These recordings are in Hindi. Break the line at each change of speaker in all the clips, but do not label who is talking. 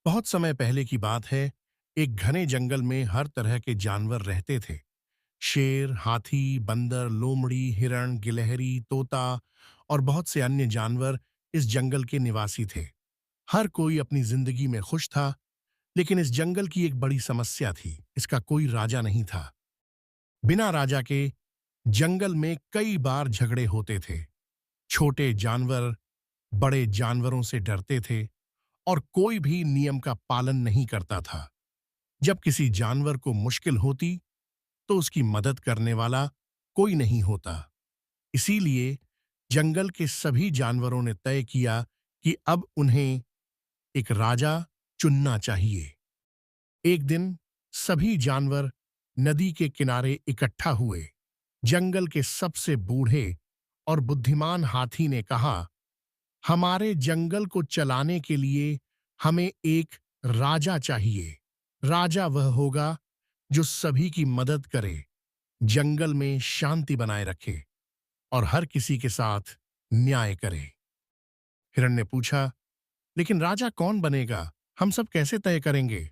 बहुत समय पहले की बात है। एक घने जंगल में हर तरह के जानवर रहते थे। शेर, हाथी, बंदर, लोमड़ी, हिरण, गिलहरी, तोता और बहुत से अन्य जानवर इस जंगल के निवासी थे। हर कोई अपनी जिंदगी में खुश था। लेकिन इस जंगल की एक बड़ी समस्या थी, इसका कोई राजा नहीं था। बिना राजा के जंगल में कई बार झगड़े होते थे। छोटे जानवर बड़े जानवरों से डरते थे और कोई भी नियम का पालन नहीं करता था। जब किसी जानवर को मुश्किल होती तो उसकी मदद करने वाला कोई नहीं होता। इसीलिए जंगल के सभी जानवरों ने तय किया कि अब उन्हें एक राजा चुनना चाहिए। एक दिन सभी जानवर नदी के किनारे इकट्ठा हुए। जंगल के सबसे बूढ़े और बुद्धिमान हाथी ने कहा, हमारे जंगल को चलाने के लिए हमें एक राजा चाहिए। राजा वह होगा जो सभी की मदद करे, जंगल में शांति बनाए रखे और हर किसी के साथ न्याय करे। हिरण ने पूछा, लेकिन राजा कौन बनेगा? हम सब कैसे तय करेंगे?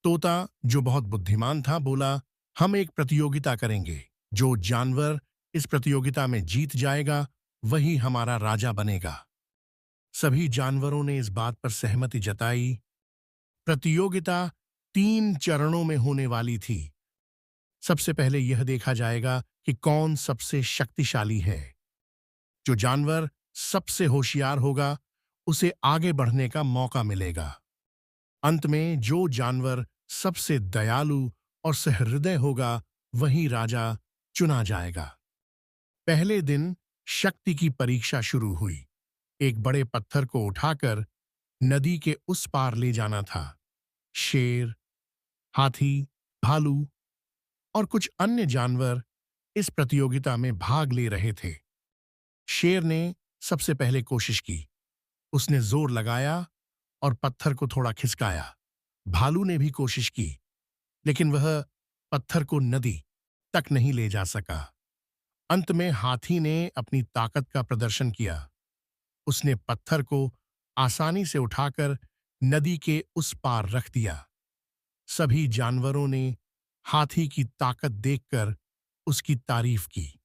तोता, जो बहुत बुद्धिमान था, बोला, हम एक प्रतियोगिता करेंगे। जो जानवर इस प्रतियोगिता में जीत जाएगा वही हमारा राजा बनेगा। सभी जानवरों ने इस बात पर सहमति जताई। प्रतियोगिता 3 चरणों में होने वाली थी। सबसे पहले यह देखा जाएगा कि कौन सबसे शक्तिशाली है। जो जानवर सबसे होशियार होगा उसे आगे बढ़ने का मौका मिलेगा। अंत में जो जानवर सबसे दयालु और सहृदय होगा वही राजा चुना जाएगा। पहले दिन शक्ति की परीक्षा शुरू हुई। एक बड़े पत्थर को उठाकर नदी के उस पार ले जाना था। शेर, हाथी, भालू और कुछ अन्य जानवर इस प्रतियोगिता में भाग ले रहे थे। शेर ने सबसे पहले कोशिश की। उसने जोर लगाया और पत्थर को थोड़ा खिसकाया। भालू ने भी कोशिश की, लेकिन वह पत्थर को नदी तक नहीं ले जा सका। अंत में हाथी ने अपनी ताकत का प्रदर्शन किया। उसने पत्थर को आसानी से उठाकर नदी के उस पार रख दिया। सभी जानवरों ने हाथी की ताकत देखकर उसकी तारीफ की।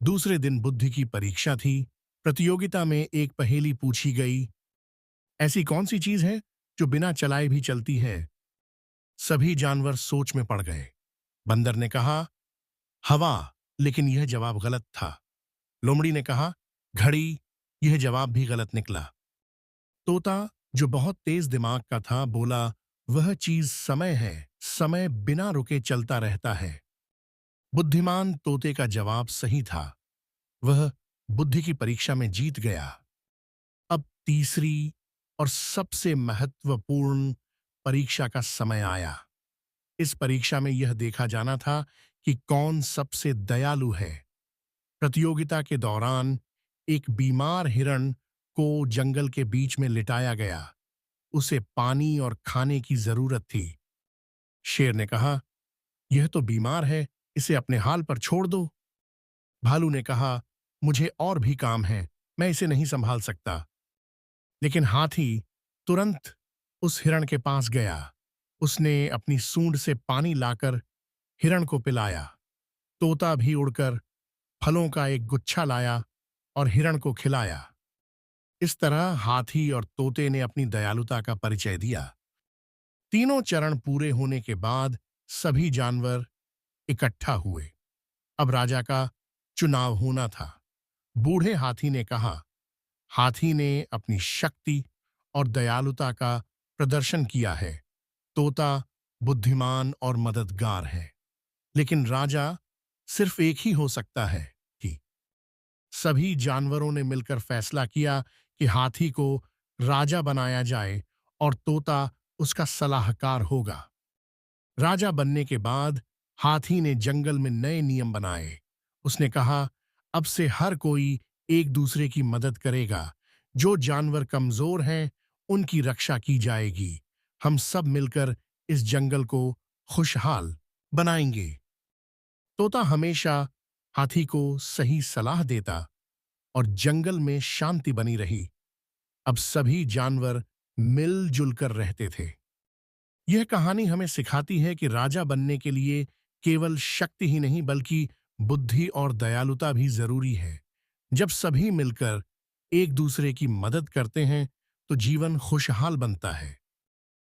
दूसरे दिन बुद्धि की परीक्षा थी। प्रतियोगिता में एक पहेली पूछी गई, ऐसी कौन सी चीज है जो बिना चलाए भी चलती है? सभी जानवर सोच में पड़ गए। बंदर ने कहा, हवा, लेकिन यह जवाब गलत था। लोमड़ी ने कहा, घड़ी, यह जवाब भी गलत निकला। तोता, जो बहुत तेज दिमाग का था, बोला, वह चीज समय है, समय बिना रुके चलता रहता है। बुद्धिमान तोते का जवाब सही था। वह बुद्धि की परीक्षा में जीत गया। अब तीसरी और सबसे महत्वपूर्ण परीक्षा का समय आया। इस परीक्षा में यह देखा जाना था कि कौन सबसे दयालु है। प्रतियोगिता के दौरान एक बीमार हिरण को जंगल के बीच में लिटाया गया। उसे पानी और खाने की जरूरत थी। शेर ने कहा, यह तो बीमार है, इसे अपने हाल पर छोड़ दो। भालू ने कहा, मुझे और भी काम है, मैं इसे नहीं संभाल सकता। लेकिन हाथी तुरंत उस हिरण के पास गया। उसने अपनी सूंड से पानी लाकर हिरण को पिलाया। तोता भी उड़कर फलों का एक गुच्छा लाया और हिरण को खिलाया। इस तरह हाथी और तोते ने अपनी दयालुता का परिचय दिया। तीनों चरण पूरे होने के बाद सभी जानवर इकट्ठा हुए। अब राजा का चुनाव होना था। बूढ़े हाथी ने कहा, हाथी ने अपनी शक्ति और दयालुता का प्रदर्शन किया है। तोता बुद्धिमान और मददगार है, लेकिन राजा सिर्फ एक ही हो सकता है। कि सभी जानवरों ने मिलकर फैसला किया कि हाथी को राजा बनाया जाए और तोता उसका सलाहकार होगा। राजा बनने के बाद हाथी ने जंगल में नए नियम बनाए। उसने कहा, अब से हर कोई एक दूसरे की मदद करेगा। जो जानवर कमजोर हैं उनकी रक्षा की जाएगी। हम सब मिलकर इस जंगल को खुशहाल बनाएंगे। तोता हमेशा हाथी को सही सलाह देता और जंगल में शांति बनी रही। अब सभी जानवर मिलजुल कर रहते थे। यह कहानी हमें सिखाती है कि राजा बनने के लिए केवल शक्ति ही नहीं बल्कि बुद्धि और दयालुता भी जरूरी है। जब सभी मिलकर एक दूसरे की मदद करते हैं तो जीवन खुशहाल बनता है।